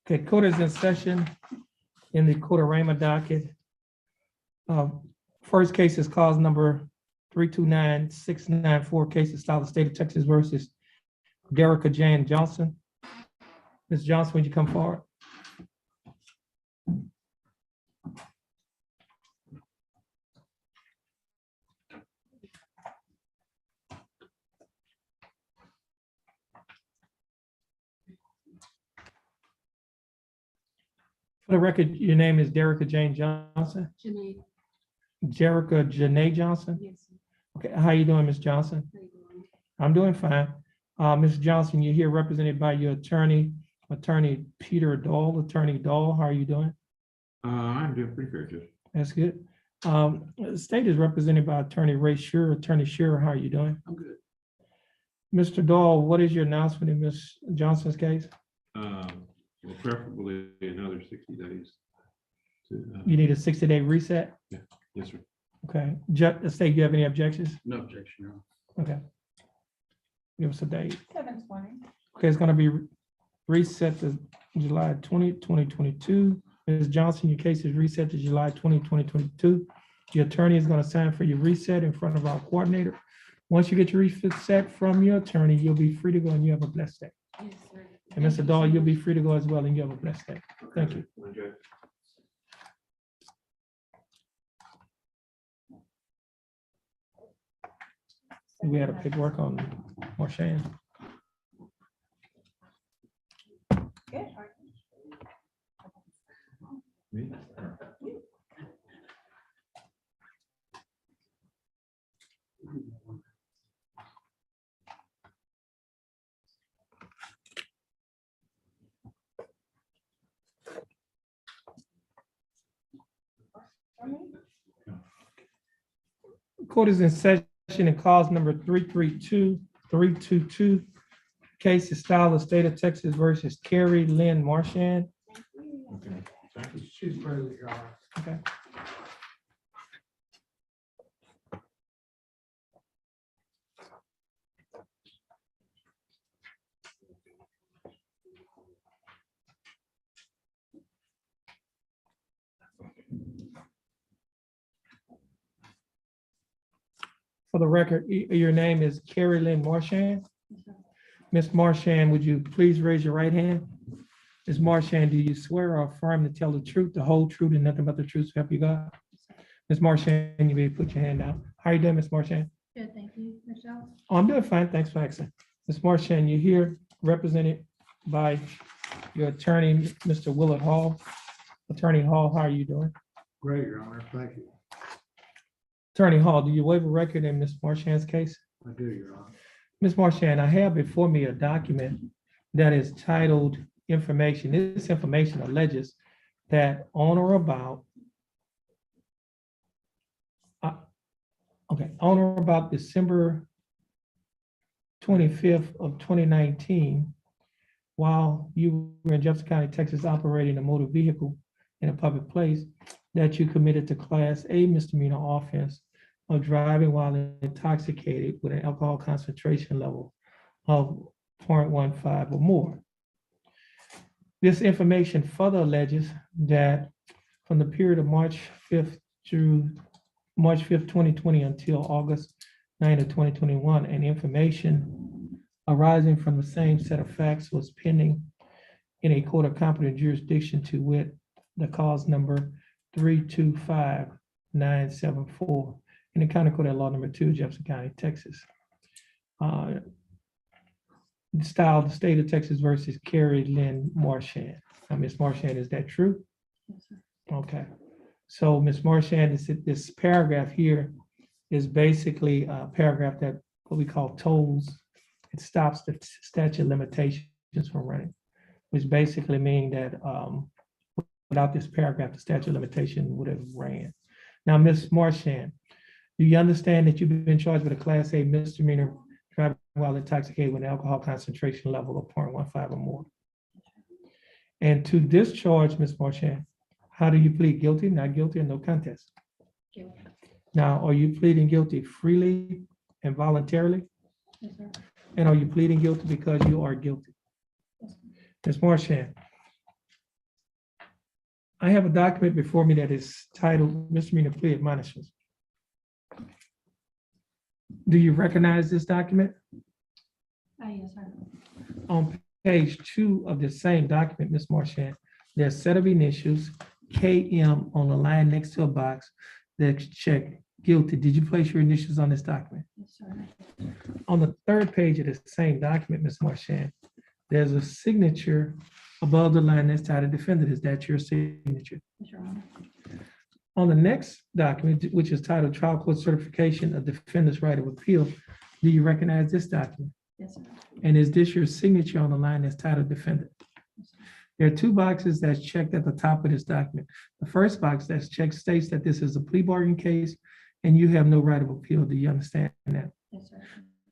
Okay, court is in session in the court arraignment docket. First case is cause number 329694, case of style of state of Texas versus Derrica Jane Johnson. Ms. Johnson, would you come forward? For the record, your name is Derrica Jane Johnson? Janae. Derrica Janae Johnson? Yes. Okay, how you doing, Ms. Johnson? How you doing? I'm doing fine. Ms. Johnson, you're here represented by your attorney, Attorney Peter Dahl. Attorney Dahl, how are you doing? I'm doing pretty good. That's good. The state is represented by Attorney Ray Shearer. Attorney Shearer, how are you doing? I'm good. Mr. Dahl, what is your announcement in Ms. Johnson's case? Well, preferably another 60 days. You need a 60-day reset? Yes, sir. Okay. The state, you have any objections? No objection, Your Honor. Okay. Give us a date. 7/20. Okay, it's gonna be reset to July 20, 2022. Ms. Johnson, your case is reset to July 20, 2022. Your attorney is gonna sign for your reset in front of our coordinator. Once you get your reset from your attorney, you'll be free to go and you have a blessed day. Yes, sir. And Mr. Dahl, you'll be free to go as well and you have a blessed day. Thank you. Okay. We had to pick work on Marshan. Good. Me? Court is in session in cause number 332322. Case is style of state of Texas versus Carrie Lynn Marshan. Okay. Thank you. She's present, Your Honor. Okay. For the record, your name is Carrie Lynn Marshan. Ms. Marshan, would you please raise your right hand? Ms. Marshan, do you swear or affirm to tell the truth, the whole truth, and nothing but the truth, so help you God? Ms. Marshan, you may put your hand down. How are you doing, Ms. Marshan? Good, thank you. Michelle? Oh, I'm doing fine. Thanks for asking. Ms. Marshan, you're here represented by your attorney, Mr. Willard Hall. Attorney Hall, how are you doing? Great, Your Honor. Thank you. Attorney Hall, do you waive a record in Ms. Marshan's case? I do, Your Honor. Ms. Marshan, I have before me a document that is titled information. This information alleges that on or about December 25th of 2019, while you were in Jefferson County, Texas, operating a motor vehicle in a public place, that you committed to Class A misdemeanor offense of driving while intoxicated with an alcohol concentration level of 0.15 or more. This information further alleges that from the period of March 5th through March 5th, 2020 until August 9th of 2021, and information arising from the same set of facts was pending in a court of competent jurisdiction, to wit, the cause number 325974 in the county court at law number 2, Jefferson County, Texas. Style the state of Texas versus Carrie Lynn Marshan. Now, Ms. Marshan, is that true? Yes, sir. Okay. So, Ms. Marshan, this paragraph here is basically a paragraph that what we call tolls. It stops the statute of limitations from running, which basically means that without this paragraph, the statute of limitation would have ran. Now, Ms. Marshan, do you understand that you've been charged with a Class A misdemeanor driving while intoxicated with an alcohol concentration level of 0.15 or more? And to this charge, Ms. Marshan, how do you plead? Guilty, not guilty, or no contest? Guilty. Now, are you pleading guilty freely and voluntarily? Yes, sir. And are you pleading guilty because you are guilty? Yes, sir. Ms. Marshan, I have a document before me that is titled Misdemeanor Plea Admonishments. Do you recognize this document? Yes, sir. On page 2 of the same document, Ms. Marchand, there's a set of initials, KM, on the line next to a box that's checked guilty. Did you place your initials on this document? Yes, sir. On the 3rd page of the same document, Ms. Marchand, there's a signature above the line that's titled Defendant. Is that your signature? Yes, Your Honor. On the next document, which is titled Trial Court Certification of Defendant's Right of Appeal, do you recognize this document? Yes, sir. And is this your signature on the line that's titled Defendant? Yes, sir. There are 2 boxes that's checked at the top of this document. The first box that's checked states that this is a plea bargain case and you have no right of appeal. Do you understand that? Yes, sir.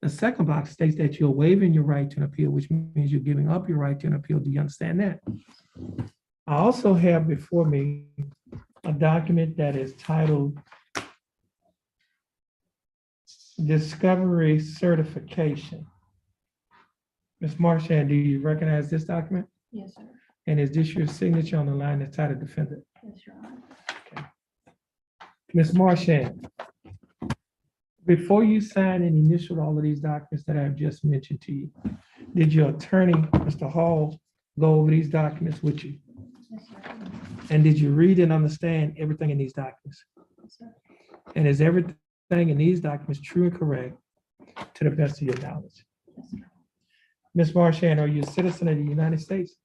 The second box states that you're waiving your right to an appeal, which means you're giving up your right to an appeal. Do you understand that? I also have before me a document that is titled Discovery Certification. Ms. Marchand, do you recognize this document? Yes, sir. And is this your signature on the line that's titled Defendant? Yes, Your Honor. Ms. Marchand, before you sign and initial all of these documents that I've just mentioned to you, did your attorney, Mr. Hall, go over these documents with you? Yes, sir. And did you read and understand everything in these documents? Yes, sir. And is everything in these documents true and correct to the best of your knowledge? Yes, sir. Ms. Marchand, are you a citizen of the United States?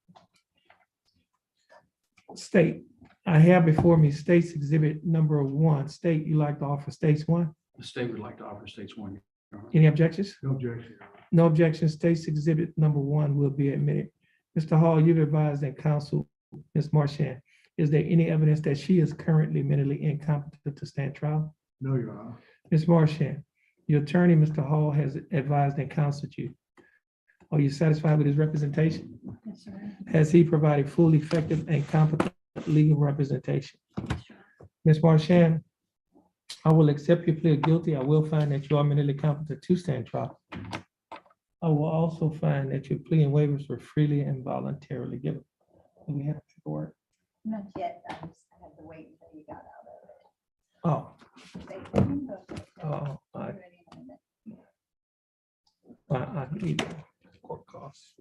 State. I have before me State's Exhibit number 1. State, you like to offer States 1? The state would like to offer states one. Your Honor. Any objections? No objection, Your Honor. No objection. State's Exhibit number 1 will be admitted. Mr. Hall, you've advised that counsel, Ms. Marchand, is there any evidence that she is currently mentally incompetent to stand trial? No, Your Honor. Ms. Marchand, your attorney, Mr. Hall, has advised and counseled you. Are you satisfied with his representation? Yes, sir. Has he provided full, effective, and competent legal representation? Yes, Your Honor. Ms. Marchand, I will accept your plea of guilty. I will find that you are mentally competent to stand trial. I will also find that your plea and waivers were freely and voluntarily given. Do we have paperwork? Not yet, I had to wait until you got out Oh, of it. oh, I need the court costs.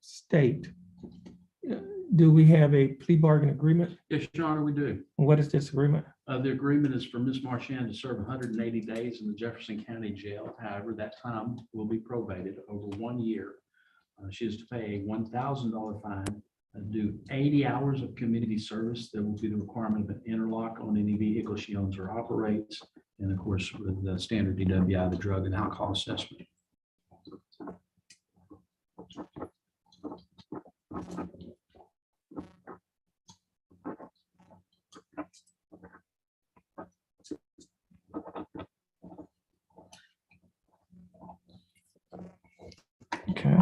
State, do we have a plea bargain agreement? Yes, Your Honor, we do. What is this agreement? The agreement is for Ms. Marchand to serve 180 days in the Jefferson County Jail. However, that time will be probated over 1 year. She is to pay a $1,000 fine, do 80 hours of community service. There will be the requirement of an interlock on any vehicle she owns or operates. And of course, with the standard DWI, the drug and alcohol assessment. Okay.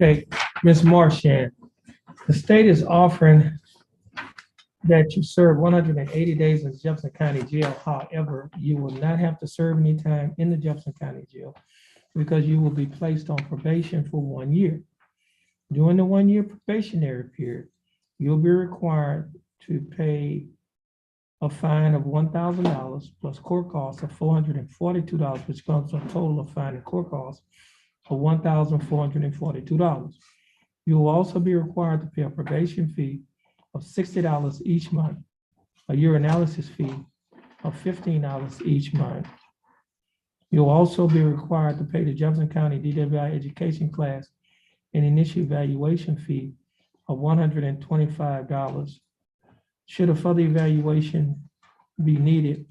Okay, Ms. Marchand, the state is offering that you serve 180 days in Jefferson County Jail. However, you will not have to serve any time in the Jefferson County Jail because you will be placed on probation for 1 year. During the 1 year probationary period, you'll be required to pay a fine of $1,000 plus court costs of $442, which comes to a total of fine and court costs of $1,442. You will also be required to pay a probation fee of $60 each month, a urinalysis fee of $15 each month, You'll also be required to pay the Jefferson County DWI education class an initial evaluation fee of $125. Should a further evaluation be needed,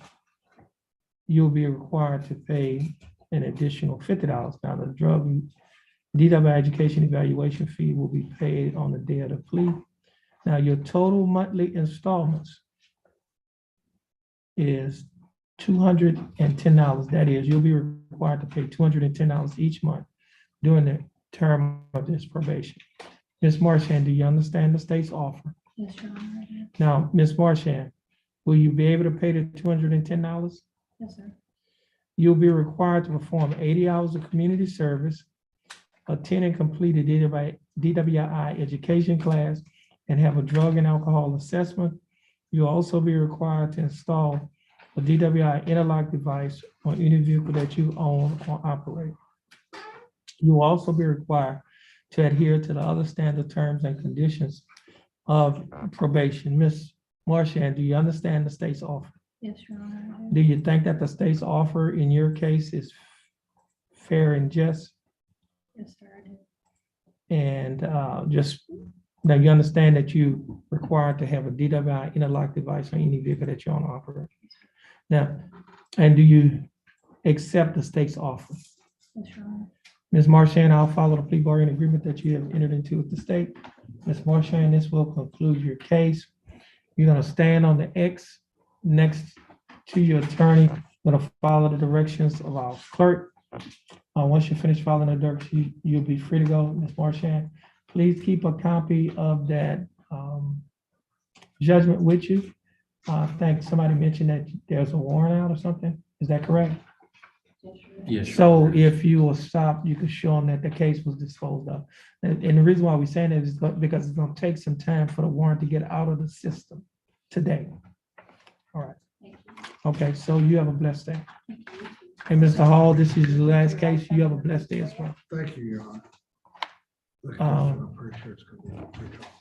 you'll be required to pay an additional $50. Now, the DWI education evaluation fee will be paid on the day of the plea. Now, your total monthly installments is $210. That is, you'll be required to pay $210 each month during the term of this probation. Ms. Marchand, do you understand the state's offer? Yes, Your Honor, I do. Now, Ms. Marchand, will you be able to pay the $210? Yes, sir. You'll be required to perform 80 hours of community service, attend and complete a DWI education class, and have a drug and alcohol assessment. You'll also be required to install a DWI interlock device on any vehicle that you own or operate. You will also be required to adhere to the other standard terms and conditions of probation. Ms. Marchand, do you understand the state's offer? Yes, Your Honor, I Do do. you think that the state's offer in your case is fair and just? Yes, sir, I do. And just, now you understand that you required to have a DWI interlock device on any vehicle that you own or operate? Now, and do you accept the state's offer? Yes, Your Honor. Ms. Marchand, I'll follow the plea bargaining agreement that you have entered into with the state. Ms. Marchand, this will conclude your case. You're gonna stand on the X next to your attorney, gonna follow the directions of our clerk. Once you finish following the directions, you'll be free to go. Ms. Marchand, please keep a copy of that judgment with you. I think somebody mentioned that there's a warrant out or something. Is that correct? Yes, Your Honor. Yes, Your So Honor. if you will stop, you can show them that the case was disposed of. And the reason why we're saying that is because it's gonna take some time for the warrant to get out of the system today. All right, Thank you. okay, so you have a blessed day. Thank you. And Mr. Hall, this is the last case. You have a blessed day as well. Thank you, Your Honor. Look, Um, I'm pretty sure it's gonna be pretty tough.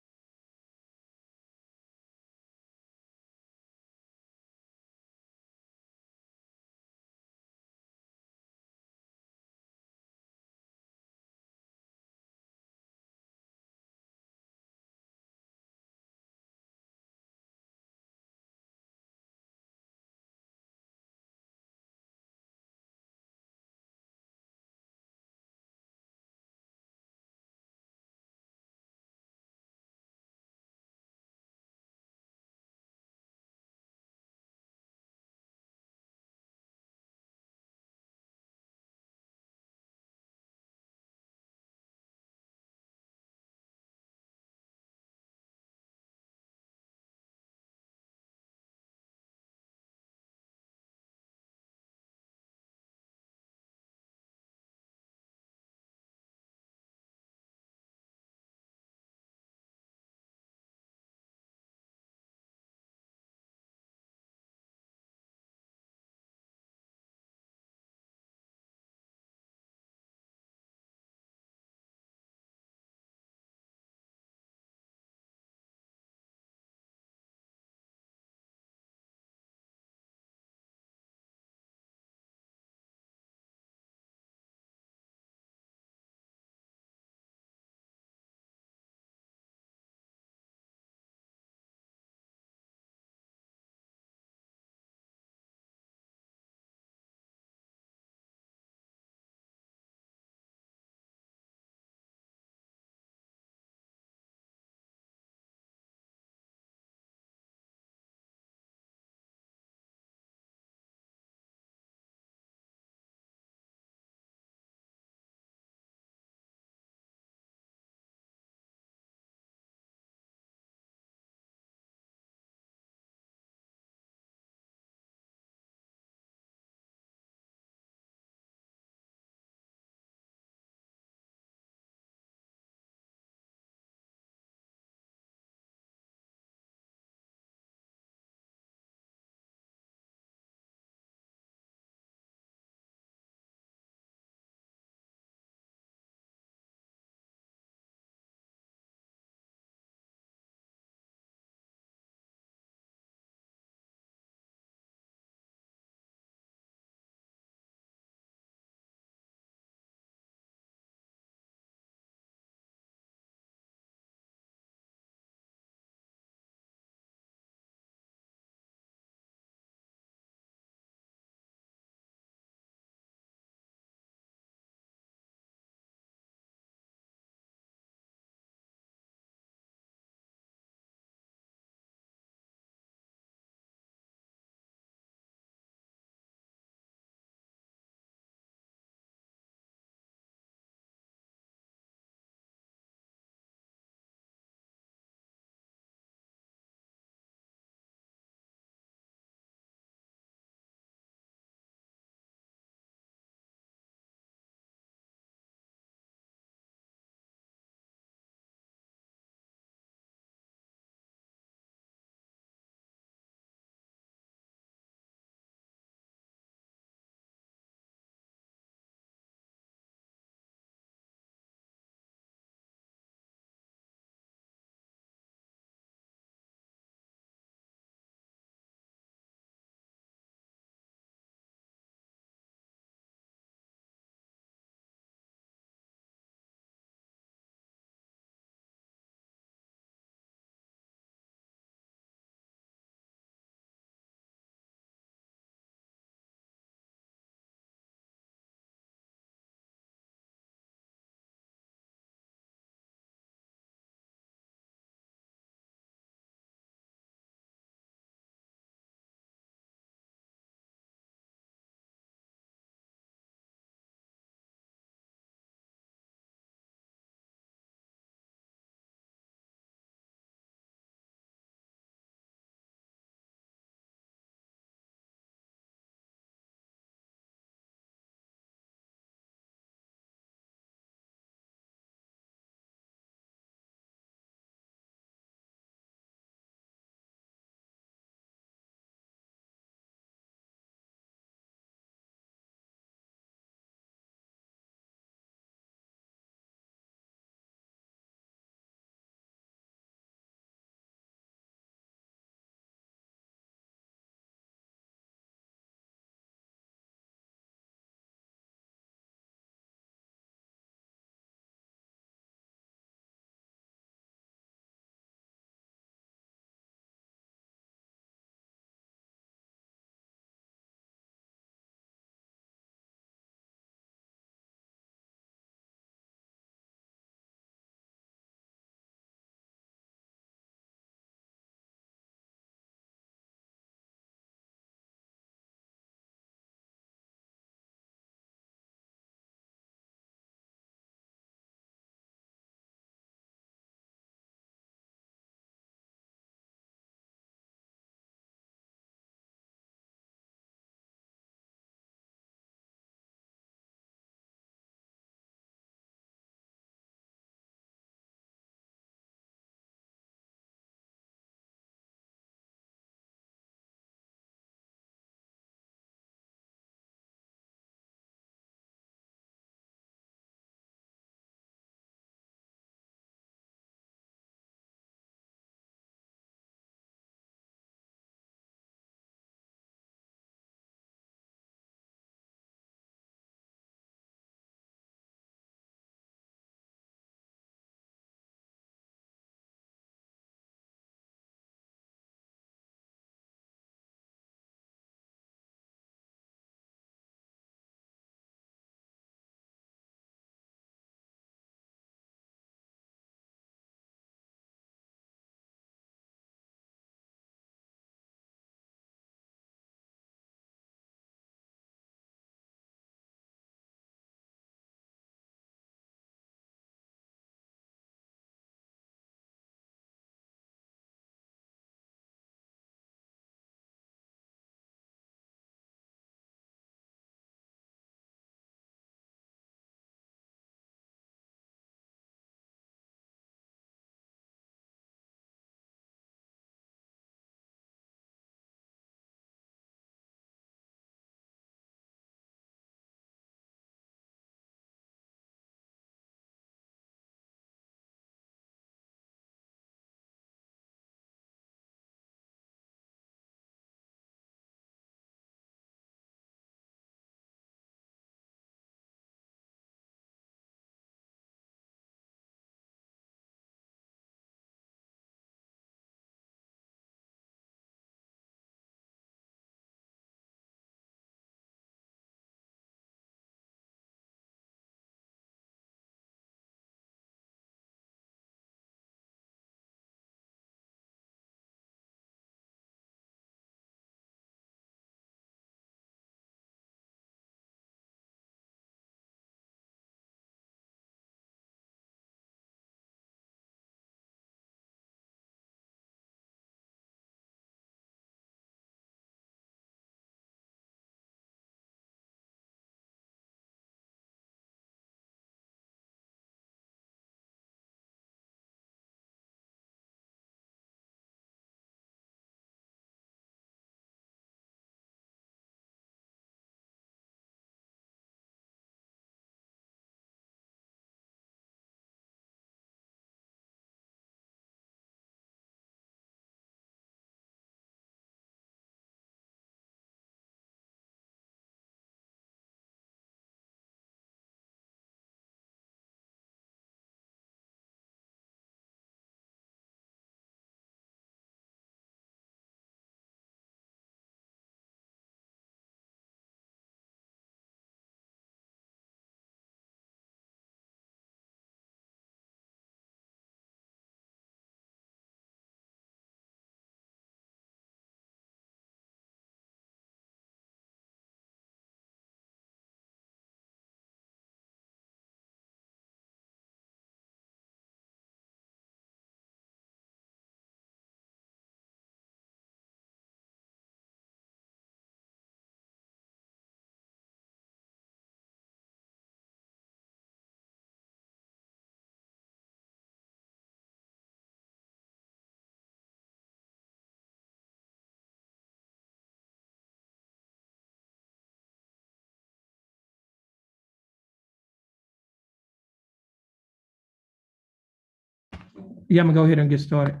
Yeah, I'm gonna go ahead and get started.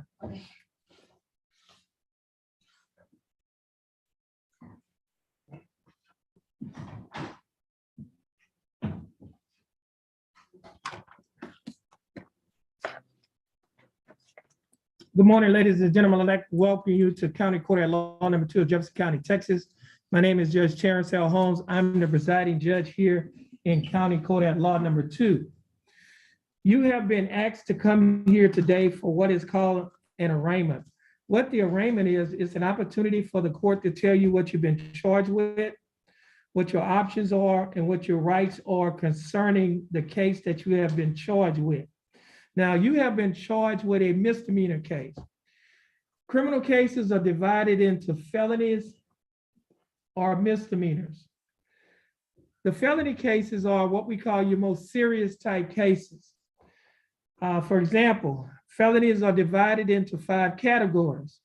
Good morning, ladies and gentlemen. I'd like to welcome you to County Court at Law number 2 of Jefferson County, Texas. My name is Judge Terrence Holmes. I'm the presiding judge here in County Court at Law number 2. You have been asked to come here today for what is called an arraignment. What the arraignment is an opportunity for the court to tell you what you've been charged with, what your options are, and what your rights are concerning the case that you have been charged with. Now, you have been charged with a misdemeanor case. Criminal cases are divided into felonies or misdemeanors. The felony cases are what we call your most serious type cases. For example, felonies are divided into 5 categories.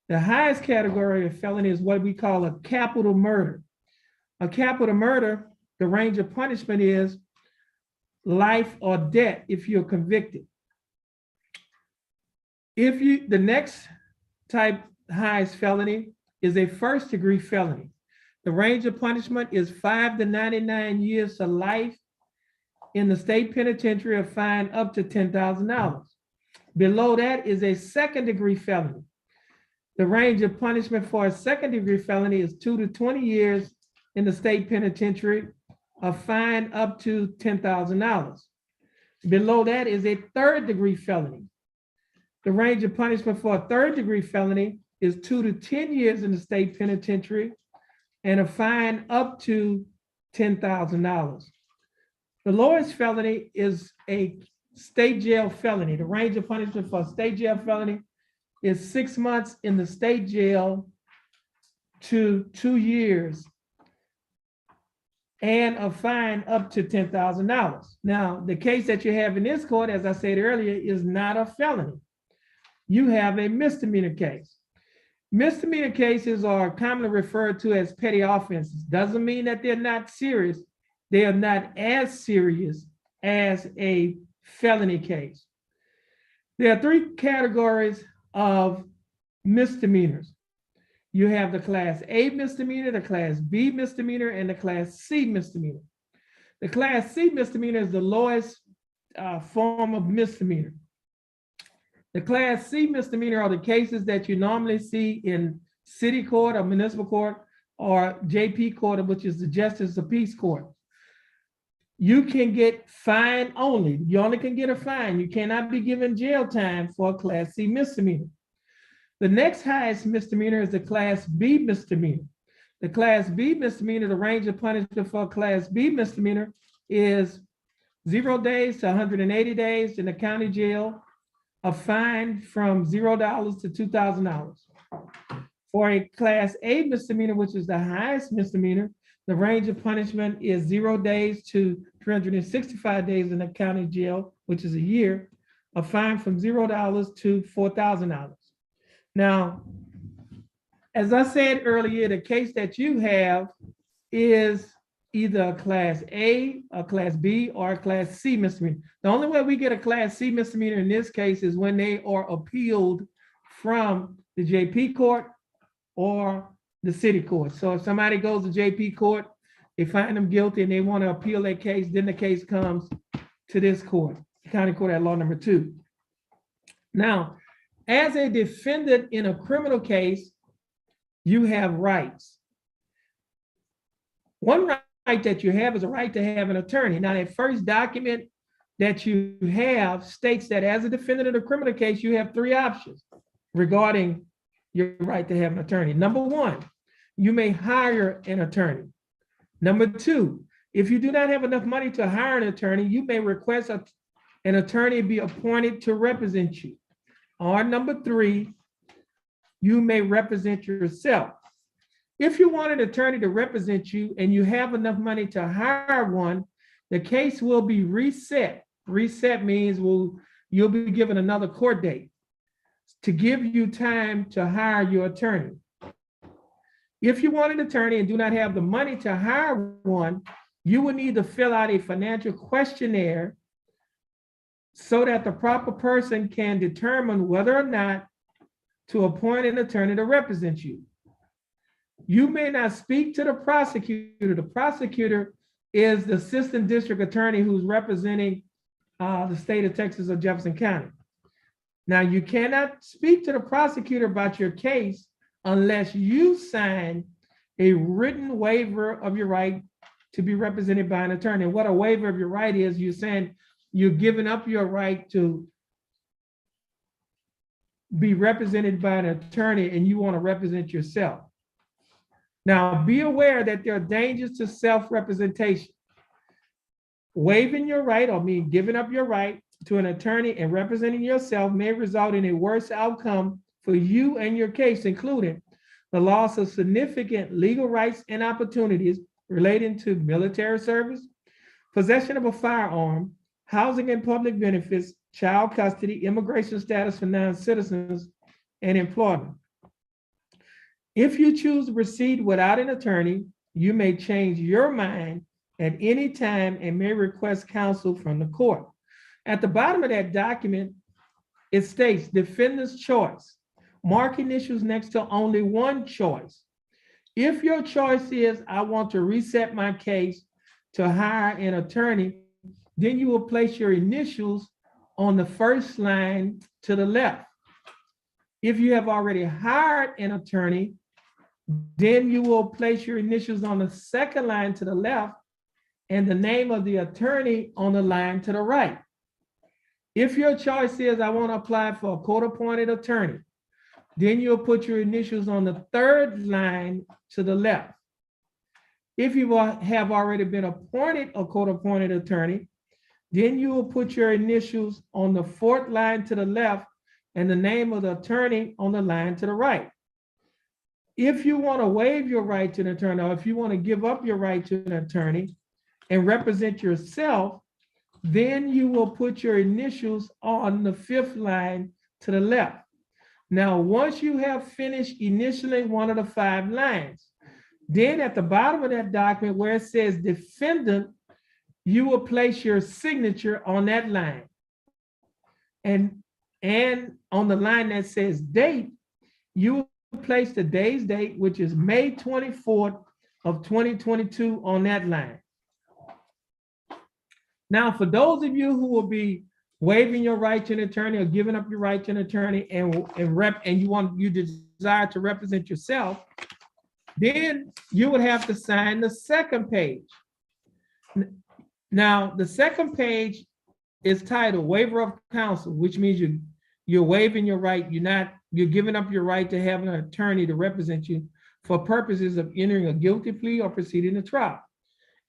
The highest category of felony is what we call a capital murder. A capital murder, the range of punishment is life or death if you're convicted. The next type, highest felony, is a first-degree felony. The range of punishment is 5 to 99 years to life in the state penitentiary, or fine up to $10,000. Below that is a second-degree felony. The range of punishment for a second-degree felony is 2 to 20 years in the state penitentiary, a fine up to $10,000. Below that is a third-degree felony. The range of punishment for a third-degree felony is 2 to 10 years in the state penitentiary and a fine up to $10,000. The lowest felony is a state jail felony. The range of punishment for a state jail felony is 6 months in the state jail to 2 years and a fine up to $10,000. Now, the case that you have in this court, as I said earlier, is not a felony. You have a misdemeanor case. Misdemeanor cases are commonly referred to as petty offenses. Doesn't mean that they're not serious. They are not as serious as a felony case. There are 3 categories of misdemeanors. You have the Class A misdemeanor, the Class B misdemeanor, and the Class C misdemeanor. The Class C misdemeanor is the lowest form of misdemeanor. The Class C misdemeanor are the cases that you normally see in city court or municipal court or JP court, which is the Justice of Peace Court. You can get fine only. You only can get a fine. You cannot be given jail time for a Class C misdemeanor. The next highest misdemeanor is the Class B misdemeanor. The Class B misdemeanor, the range of punishment for a Class B misdemeanor is 0 days to 180 days in the county jail, a fine from $0 to $2,000. For a Class A misdemeanor, which is the highest misdemeanor, the range of punishment is 0 days to 365 days in the county jail, which is a year, a fine from $0 to $4,000. Now, as I said earlier, the case that you have is either a Class A, a Class B, or a Class C misdemeanor. The only way we get a Class C misdemeanor in this case is when they are appealed from the JP court or the city court. So if somebody goes to JP court, they find them guilty and they want to appeal their case, then the case comes to this court, County Court at Law number 2. Now, as a defendant in a criminal case, you have rights. One right that you have is a right to have an attorney. Now, that first document that you have states that as a defendant in a criminal case, you have 3 options regarding your right to have an attorney. Number 1, you may hire an attorney. Number 2, if you do not have enough money to hire an attorney, you may request an attorney be appointed to represent you. Or number 3, you may represent yourself. If you want an attorney to represent you and you have enough money to hire one, the case will be reset. Reset means you'll be given another court date to give you time to hire your attorney. If you want an attorney and do not have the money to hire one, you will need to fill out a financial questionnaire so that the proper person can determine whether or not to appoint an attorney to represent you. You may not speak to the prosecutor. The prosecutor is the assistant district attorney who's representing the state of Texas or Jefferson County. Now, you cannot speak to the prosecutor about your case unless you sign a written waiver of your right to be represented by an attorney. And what a waiver of your right is, you're saying you're giving up your right to be represented by an attorney and you want to represent yourself. Now, be aware that there are dangers to self-representation. Waiving your right, or mean giving up your right to an attorney and representing yourself, may result in a worse outcome for you and your case, including the loss of significant legal rights and opportunities relating to military service, possession of a firearm, housing and public benefits, child custody, immigration status for non-citizens, and employment. If you choose to proceed without an attorney, you may change your mind at any time and may request counsel from the court. At the bottom of that document, it states defendant's choice. Mark initials next to only one choice. If your choice is, I want to reset my case to hire an attorney, then you will place your initials on the first line to the left. If you have already hired an attorney, then you will place your initials on the second line to the left and the name of the attorney on the line to the right. If your choice is, I want to apply for a court-appointed attorney, then you'll put your initials on the third line to the left. If you have already been appointed a court-appointed attorney, then you will put your initials on the fourth line to the left and the name of the attorney on the line to the right. If you want to waive your right to an attorney, or if you want to give up your right to an attorney and represent yourself, then you will put your initials on the fifth line to the left. Now, once you have finished initialing one of the 5 lines, then at the bottom of that document where it says defendant, you will place your signature on that line. And on the line that says date, you will place the day's date, which is May 24th of 2022 on that line. Now, for those of you who will be waiving your right to an attorney or giving up your right to an attorney and you desire to represent yourself, then you would have to sign the second page. Now, the second page is titled Waiver of Counsel, which means you're waiving your right. You're giving up your right to have an attorney to represent you for purposes of entering a guilty plea or proceeding to trial.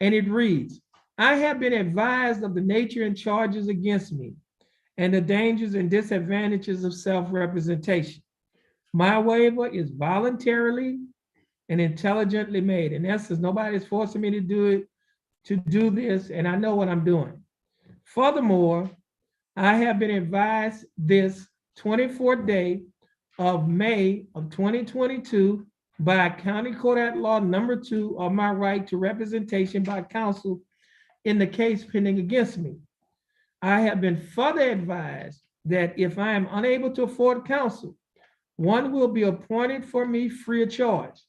And it reads, I have been advised of the nature and charges against me and the dangers and disadvantages of self-representation. My waiver is voluntarily and intelligently made. In essence, nobody is forcing me to do this, and I know what I'm doing. Furthermore, I have been advised this 24th day of May of 2022 by County Court at Law number 2 of my right to representation by counsel in the case pending against me. I have been further advised that if I am unable to afford counsel, one will be appointed for me free of charge.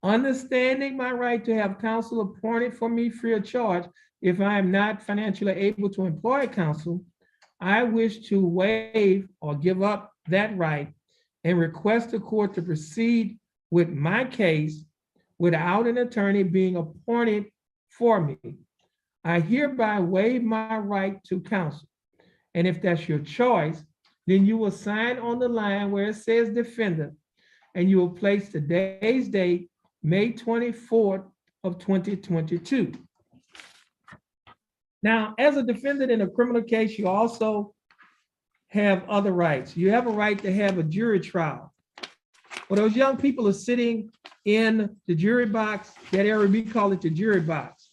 Understanding my right to have counsel appointed for me free of charge, if I am not financially able to employ counsel, I wish to waive or give up that right and request the court to proceed with my case without an attorney being appointed for me. I hereby waive my right to counsel. And if that's your choice, then you will sign on the line where it says defendant, and you will place today's date, May 24th of 2022. Now, as a defendant in a criminal case, you also have other rights. You have a right to have a jury trial. Well, those young people are sitting in the jury box, that area we call it the jury box.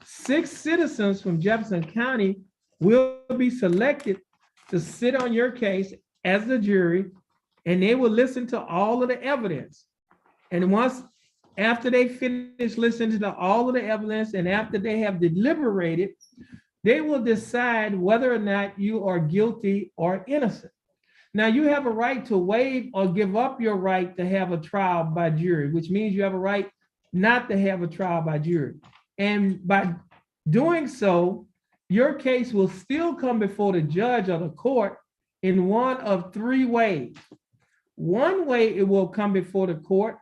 6 citizens from Jefferson County will be selected to sit on your case as the jury, and they will listen to all of the evidence. And after they finish listening to all of the evidence and after they have deliberated, they will decide whether or not you are guilty or innocent. Now, you have a right to waive or give up your right to have a trial by jury, which means you have a right not to have a trial by jury. And by doing so, your case will still come before the judge or the court in one of three ways. One way it will come before the court,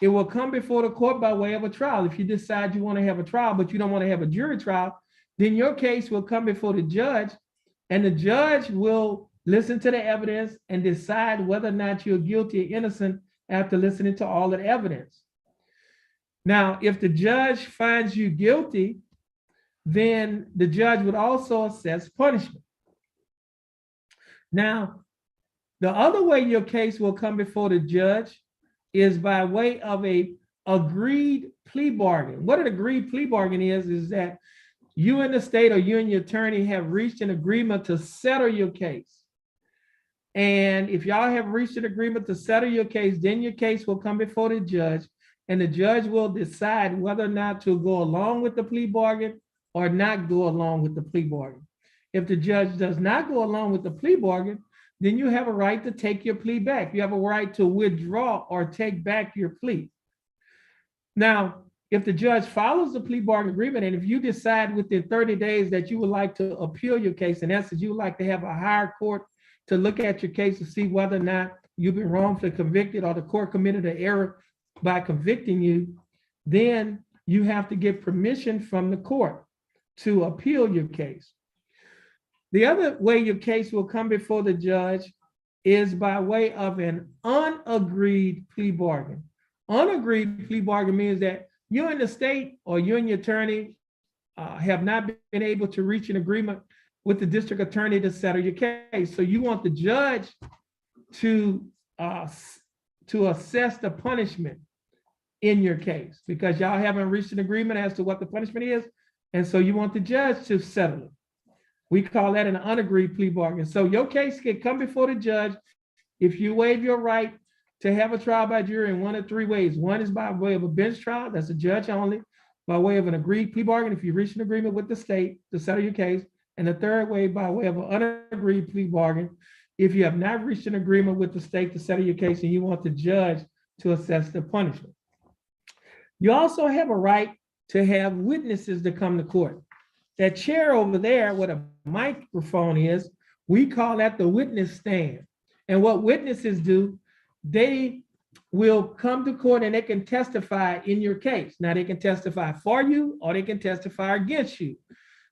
it will come before the court by way of a trial. If you decide you want to have a trial, but you don't want to have a jury trial, then your case will come before the judge, and the judge will listen to the evidence and decide whether or not you're guilty or innocent after listening to all of the evidence. Now, if the judge finds you guilty, then the judge would also assess punishment. Now, the other way your case will come before the judge is by way of a agreed plea bargain. What an agreed plea bargain is that you and the state or you and your attorney have reached an agreement to settle your case. And if y'all have reached an agreement to settle your case, then your case will come before the judge, and the judge will decide whether or not to go along with the plea bargain or not go along with the plea bargain. If the judge does not go along with the plea bargain, then you have a right to take your plea back. You have a right to withdraw or take back your plea. Now, if the judge follows the plea bargain agreement, and if you decide within 30 days that you would like to appeal your case, in essence, you would like to have a higher court to look at your case to see whether or not you've been wrongfully convicted or the court committed an error by convicting you, then you have to get permission from the court to appeal your case. The other way your case will come before the judge is by way of an unagreed plea bargain. Unagreed plea bargain means that you and the state or you and your attorney have not been able to reach an agreement with the district attorney to settle your case. So you want the judge to assess the punishment in your case because y'all haven't reached an agreement as to what the punishment is. And so you want the judge to settle it. We call that an unagreed plea bargain. So your case can come before the judge if you waive your right to have a trial by jury in one of three ways. One is by way of a bench trial, that's a judge only, by way of an agreed plea bargain if you reach an agreement with the state to settle your case. And the third way, by way of an unagreed plea bargain, if you have not reached an agreement with the state to settle your case and you want the judge to assess the punishment. You also have a right to have witnesses to come to court. That chair over there where the microphone is, we call that the witness stand. And what witnesses do, they will come to court and they can testify in your case. Now they can testify for you or they can testify against you.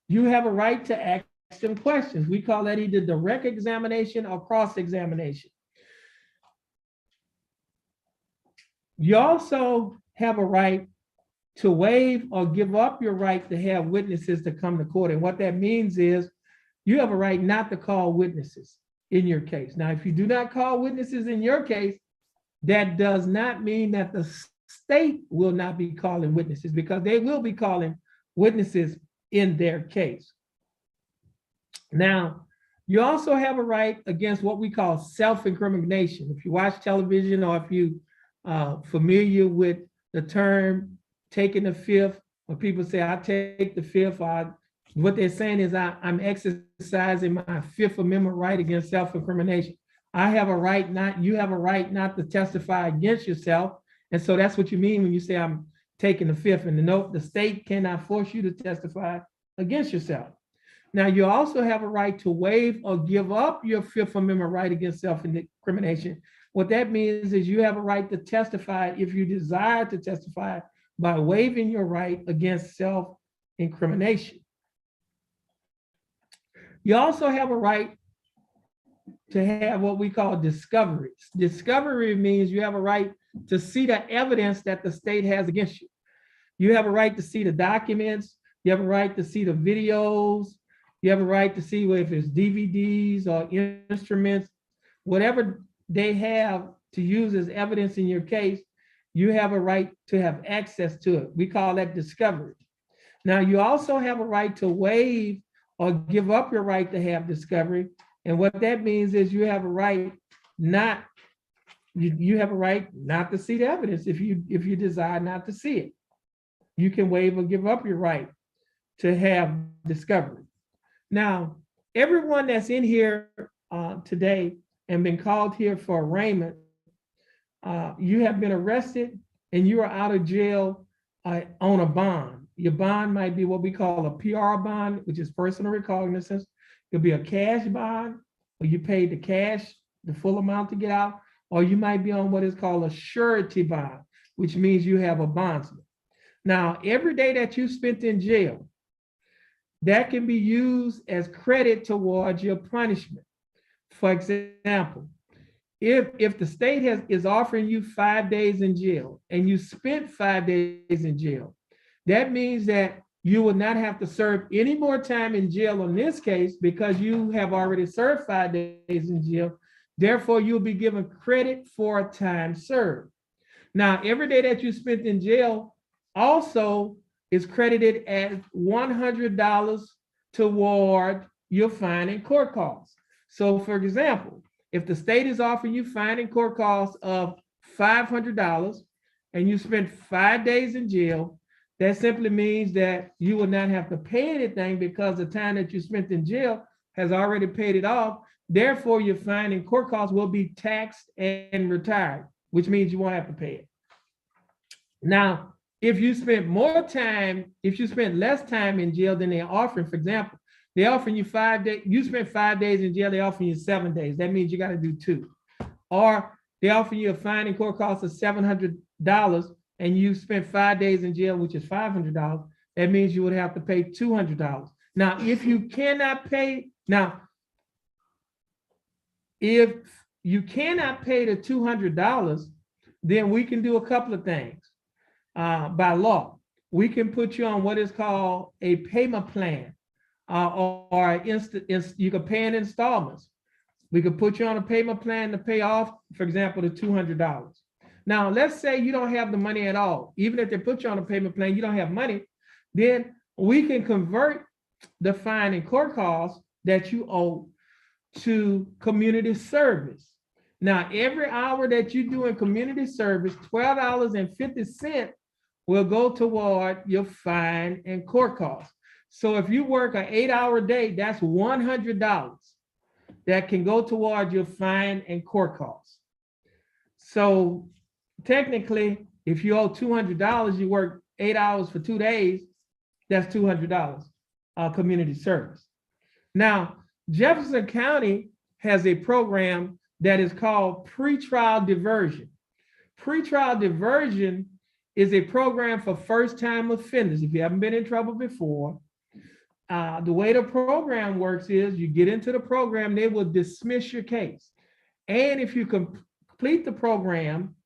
You have a right to ask them questions. We call that either direct examination or cross-examination. You also have a right to waive or give up your right to have witnesses to come to court. And what that means is you have a right not to call witnesses in your case. Now, if you do not call witnesses in your case, that does not mean that the state will not be calling witnesses because they will be calling witnesses in their case. Now, you also have a right against what we call self-incrimination. If you watch television or if you familiar with the term taking the fifth, when people say, I take the fifth, what they're saying is I'm exercising my Fifth Amendment right against self-incrimination. I have a right you have a right not to testify against yourself. And so that's what you mean when you say I'm taking the fifth. And the state cannot force you to testify against yourself. Now, you also have a right to waive or give up your Fifth Amendment right against self-incrimination. What that means is you have a right to testify if you desire to testify by waiving your right against self-incrimination. You also have a right to have what we call discoveries. Discovery means you have a right to see the evidence that the state has against you. You have a right to see the documents. You have a right to see the videos. You have a right to see if it's DVDs or instruments, whatever they have to use as evidence in your case, you have a right to have access to it. We call that discovery. Now, you also have a right to waive or give up your right to have discovery. And what that means is you have a right not to see the evidence if you desire not to see it. You can waive or give up your right to have discovery. Now, everyone that's in here today and been called here for arraignment, you have been arrested and you are out of jail on a bond. Your bond might be what we call a PR bond, which is personal recognizance. It could be a cash bond, or you paid the cash, the full amount to get out, or you might be on what is called a surety bond, which means you have a bondsman. Now, every day that you spent in jail, that can be used as credit towards your punishment. For example, if the state is offering you 5 days in jail and you spent 5 days in jail, that means that you will not have to serve any more time in jail in this case because you have already served 5 days in jail. Therefore, you'll be given credit for time served. Now, every day that you spent in jail also is credited as $100 toward your fine and court costs. So, for example, if the state is offering you fine and court costs of $500 and you spent 5 days in jail, that simply means that you will not have to pay anything because the time that you spent in jail has already paid it off. Therefore, your fine and court costs will be taxed and retired, which means you won't have to pay it. Now, if you spent more time, if you spent less time in jail than they're offering, for example, they're offering you 5 days, you spent 5 days in jail, they're offering you 7 days. That means you got to do 2. Or they offer you a fine and court cost of $700 and you spent 5 days in jail, which is $500. That means you would have to pay $200. Now, if you cannot pay, if you cannot pay the $200, then we can do a couple of things. By law, we can put you on what is called a payment plan, or you can pay in installments. We could put you on a payment plan to pay off, for example, the $200. Now, let's say you don't have the money at all. Even if they put you on a payment plan, you don't have money, then we can convert the fine and court costs that you owe to community service. Now, every hour that you do in community service, $12.50 will go toward your fine and court costs. So if you work an 8-hour day, that's $100 that can go toward your fine and court costs. So technically, if you owe $200, you work 8 hours for 2 days, that's $200 community service. Now, Jefferson County has a program that is called pretrial diversion. Pretrial diversion is a program for first-time offenders. If you haven't been in trouble before, the way the program works is you get into the program, they will dismiss your case. And if you complete the program,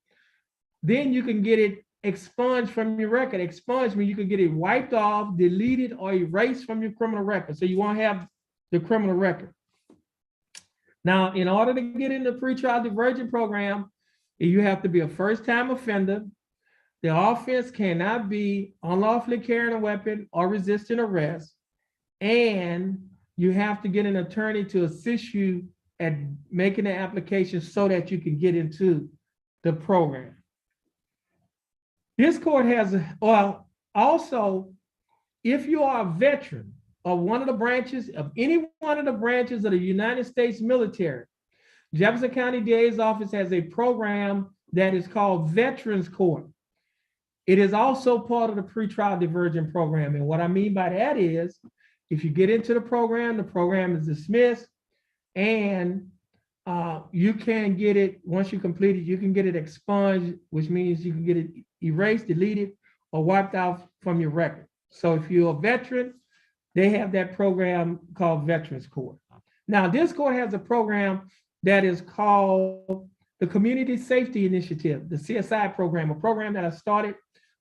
then you can get it expunged from your record. Expunged means you can get it wiped off, deleted, or erased from your criminal record. So you won't have the criminal record. Now, in order to get in the pretrial diversion program, you have to be a first-time offender. The offense cannot be unlawfully carrying a weapon or resisting arrest. And you have to get an attorney to assist you at making the application so that you can get into the program. This court has, also, if you are a veteran of one of the branches, of any one of the branches of the United States military, Jefferson County DA's office has a program that is called Veterans Court. It is also part of the pretrial diversion program. And what I mean by that is, if you get into the program is dismissed, and you can get it, once you complete it, you can get it expunged, which means you can get it erased, deleted, or wiped out from your record. So if you're a veteran, they have that program called Veterans Court. Now, this court has a program that is called the Community Safety Initiative, the CSI program, a program that I started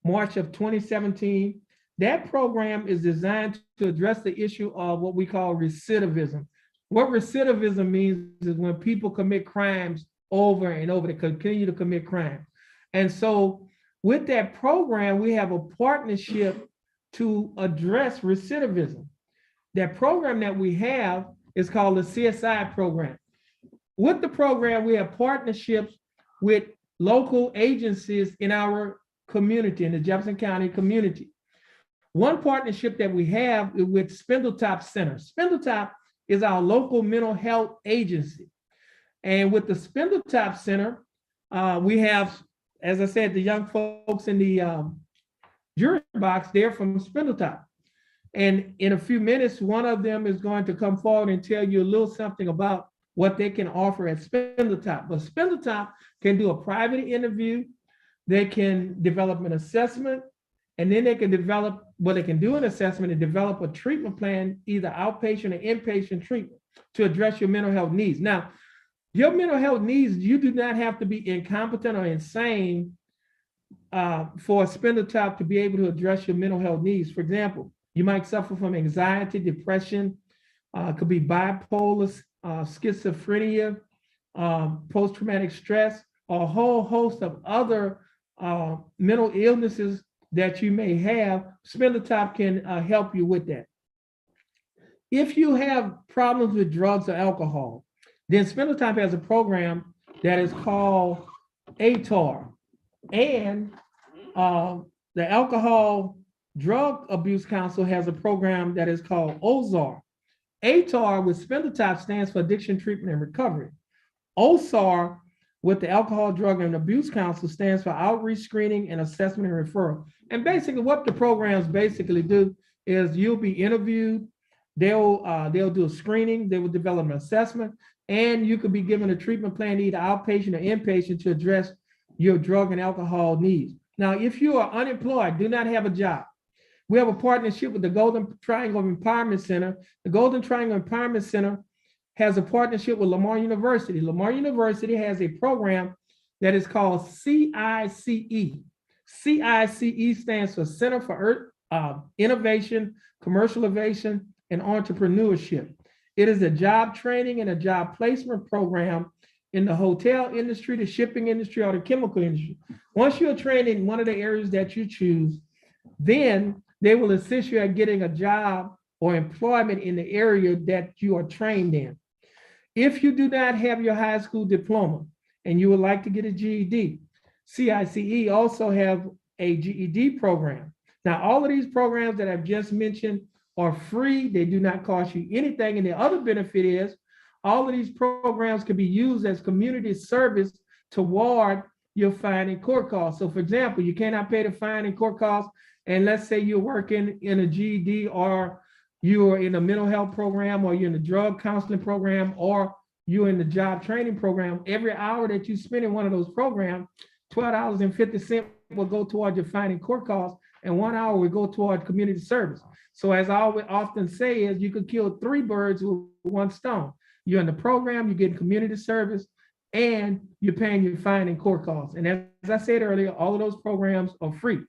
March of 2017. That program is designed to address the issue of what we call recidivism. What recidivism means is when people commit crimes over and over, they continue to commit crime. And so with that program, we have a partnership to address recidivism. That program that we have is called the CSI program. With the program, we have partnerships with local agencies in our community, in the Jefferson County community. one partnership that we have is with Spindletop Center. Spindletop is our local mental health agency. And with the Spindletop Center, we have, as I said, the young folks in the jury box, they're from Spindletop. And in a few minutes, one of them is going to come forward and tell you a little something about what they can offer at Spindletop. But Spindletop can do a private interview, they can develop an assessment, and then they can develop, well, they can do an assessment and develop a treatment plan, either outpatient or inpatient treatment to address your mental health needs. Now, your mental health needs, you do not have to be incompetent or insane for a Spindletop to be able to address your mental health needs. For example, you might suffer from anxiety, depression, could be bipolar, schizophrenia, post-traumatic stress, or a whole host of other mental illnesses that you may have. Spindletop can help you with that. If you have problems with drugs or alcohol, then Spindletop has a program that is called ATAR. And the Alcohol Drug Abuse Council has a program that is called OZAR. ATAR with Spindletop stands for Addiction Treatment and Recovery. OSAR with the Alcohol, Drug, and Abuse Council stands for Outreach, Screening, and Assessment and Referral. And basically what the programs basically do is you'll be interviewed, they'll do a screening, they will develop an assessment, and you could be given a treatment plan, either outpatient or inpatient, to address your drug and alcohol needs. Now, if you are unemployed, do not have a job, we have a partnership with the Golden Triangle Empowerment Center. The Golden Triangle Empowerment Center has a partnership with Lamar University. Lamar University has a program that is called CICE. CICE stands for Center for Innovation, Commercialization, and Entrepreneurship. It is a job training and a job placement program in the hotel industry, the shipping industry, or the chemical industry. Once you're trained in one of the areas that you choose, then they will assist you at getting a job or employment in the area that you are trained in. If you do not have your high school diploma and you would like to get a GED, CICE also have a GED program. Now, all of these programs that I've just mentioned are free. They do not cost you anything. And the other benefit is all of these programs can be used as community service toward your fine and court costs. So for example, you cannot pay the fine and court costs, and let's say you're working in a GED, or you're in a mental health program, or you're in a drug counseling program, or you're in the job training program. Every hour that you spend in one of those programs, $12.50 will go toward your fine and court costs, and 1 hour will go toward community service. So as I often say, is you could kill 3 birds with 1 stone. You're in the program, you're getting community service, and you're paying your fine and court costs. And as I said earlier, all of those programs are free.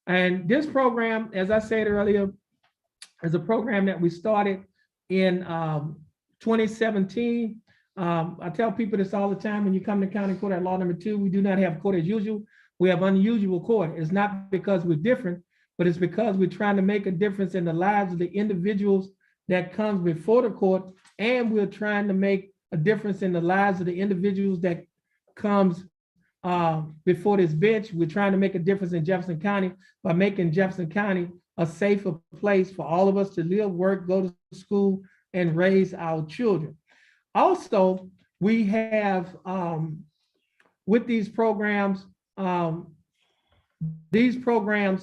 And this program, as I said earlier, is a program that we started in 2017. I tell people this all the time: when you come to county court at law number 2, we do not have court as usual. We have unusual court. It's not because we're different, but it's because we're trying to make a difference in the lives of the individuals that comes before the court, and we're trying to make a difference in the lives of the individuals that comes before this bench. We're trying to make a difference in Jefferson County by making Jefferson County a safer place for all of us to live, work, go to school, and raise our children. Also, we have, with these programs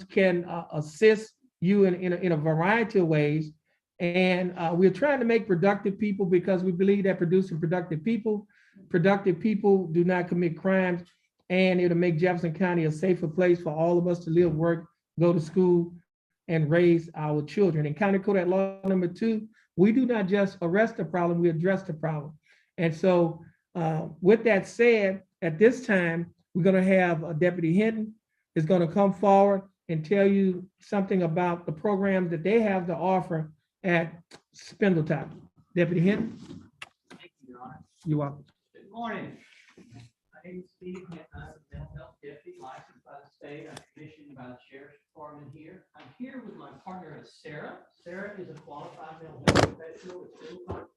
can assist you in a variety of ways. And we're trying to make productive people, because we believe that producing productive people do not commit crimes, and it'll make Jefferson County a safer place for all of us to live, work, go to school, and raise our children. In county court at law number 2, we do not just arrest the problem, we address the problem. And so with that said, at this time, we're gonna have Deputy Hinton is gonna come forward and tell you something about the programs that they have to offer at Spindletop. Deputy Hinton. Thank you, Your Honor. You're welcome. Good morning. My name is Steve Hinton. I'm a mental health deputy licensed by the state. I'm commissioned by the sheriff's department here. I'm here with my partner, Sarah. Sarah is a qualified mental health professional with Spindletop.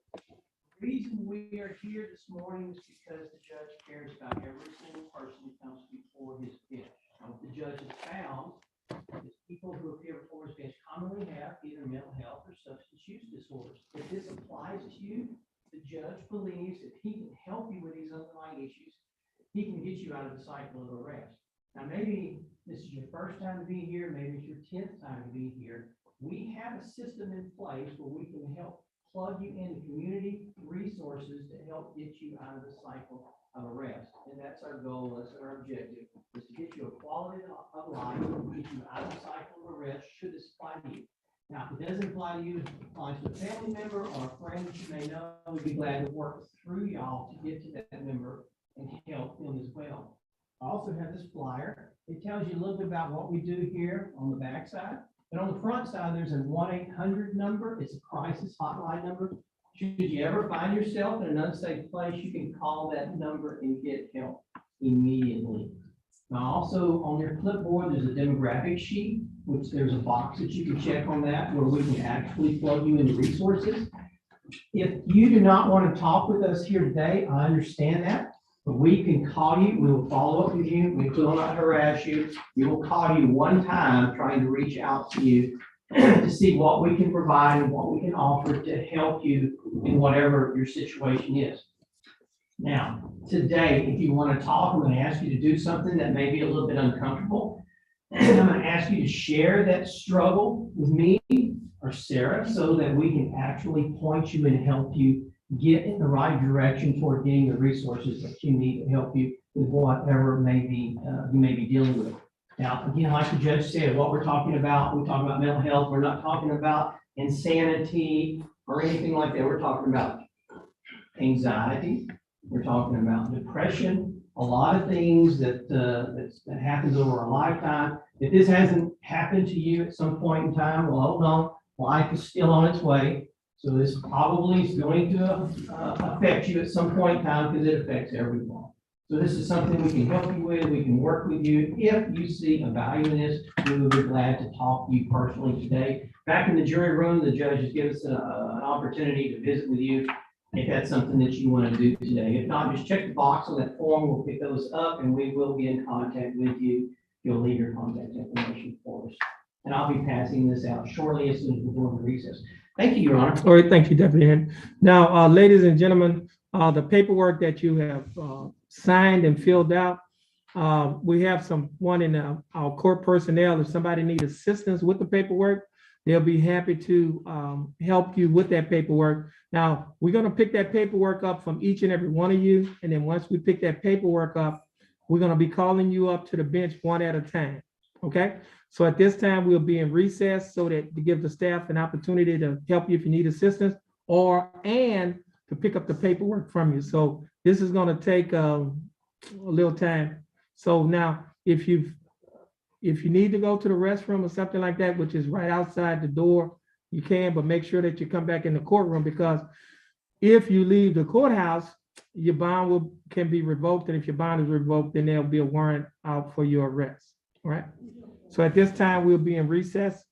The reason we are here this morning is because the judge cares about every single person who comes before his bench. What the judge has found is people people who appear before us bench commonly have either mental health or substance use disorders. If this applies to you, the judge believes if he can help you with these underlying issues, he can get you out of the cycle of arrest. Now, maybe this is your first time to be here, maybe it's your 10th time to be here. We have a system in place where we can help plug you into community resources to help get you out of the cycle of arrest. And that's our goal, that's our objective, is to get you a quality of life, get you out of the cycle of arrest, should this apply to you. Now, if it doesn't apply to you, if it applies to a family member or a friend that you may know, we'd be glad to work through y'all to get to that member and help them as well. I also have this flyer. It tells you a little bit about what we do here on the back side. But on the front side, there's a 1-800 number. It's a crisis hotline number. Should you ever find yourself in an unsafe place, you can call that number and get help immediately. Now, also on your clipboard, there's a demographic sheet, which there's a box that you can check on that where we can actually plug you into resources. If you do not want to talk with us here today, I understand that, but we can call you. We will follow up with you. We will not harass you. We will call you one time trying to reach out to you to see what we can provide and what we can offer to help you in whatever your situation is. Now, today, if you want to talk, I'm going to ask you to do something that may be a little bit uncomfortable. And I'm going to ask you to share that struggle with me or Sarah so that we can actually point you and help you get in the right direction toward getting the resources that you need to help you with whatever may be you may be dealing with. Now, again, like the judge said, what we're talking about, we talk about mental health. We're not talking about insanity or anything like that. We're talking about anxiety. We're talking about depression, a lot of things that happens over a lifetime. If this hasn't happened to you at some point in time, well, hold on, life is still on its way. So this probably is going to affect you at some point in time because it affects everyone. So this is something we can help you with. We can work with you. If you see a value in this, we would be glad to talk to you personally today. Back in the jury room, the judge has given us an opportunity to visit with you if that's something that you want to do today. If not, just check the box on that form. We'll pick those up and we will be in contact with you. You'll leave your contact information for us. And I'll be passing this out shortly as soon as we're doing the recess. Thank you, Your Honor. All right, thank you, Deputy Henry. Now, ladies and gentlemen, the paperwork that you have signed and filled out, we have someone in our court personnel. If somebody needs assistance with the paperwork, they'll be happy to help you with that paperwork. Now, we're going to pick that paperwork up from each and every one of you. And then once we pick that paperwork up, we're going to be calling you up to the bench one at a time. Okay? So at this time, we'll be in recess so that to give the staff an opportunity to help you if you need assistance and to pick up the paperwork from you. So this is going to take a little time. So now, if you need to go to the restroom or something like that, which is right outside the door, you can, but make sure that you come back in the courtroom, because if you leave the courthouse, your bond can be revoked. And if your bond is revoked, then there'll be a warrant out for your arrest. All right. So at this time, we'll be in recess.